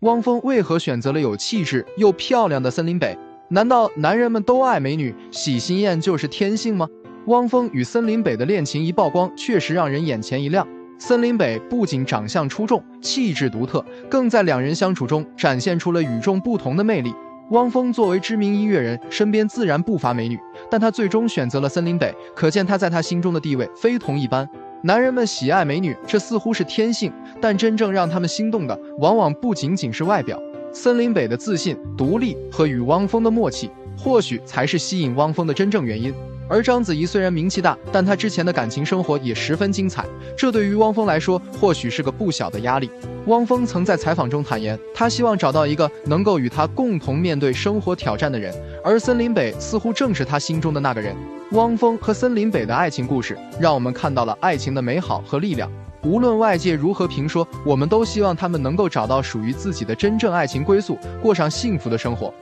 汪峰为何选择了有气质又漂亮的森林北？难道男人们都爱美女，喜新厌旧是天性吗？汪峰与森林北的恋情一曝光，确实让人眼前一亮。森林北不仅长相出众，气质独特，更在两人相处中展现出了与众不同的魅力。汪峰作为知名音乐人，身边自然不乏美女，但他最终选择了森林北，可见他在他心中的地位非同一般。男人们喜爱美女，这似乎是天性，但真正让他们心动的，往往不仅仅是外表。森林北的自信、独立和与汪峰的默契，或许才是吸引汪峰的真正原因。而章子怡虽然名气大，但她之前的感情生活也十分精彩，这对于汪峰来说或许是个不小的压力。汪峰曾在采访中坦言，他希望找到一个能够与他共同面对生活挑战的人，而森林北似乎正是他心中的那个人。汪峰和森林北的爱情故事，让我们看到了爱情的美好和力量。无论外界如何评说，我们都希望他们能够找到属于自己的真正爱情归宿，过上幸福的生活。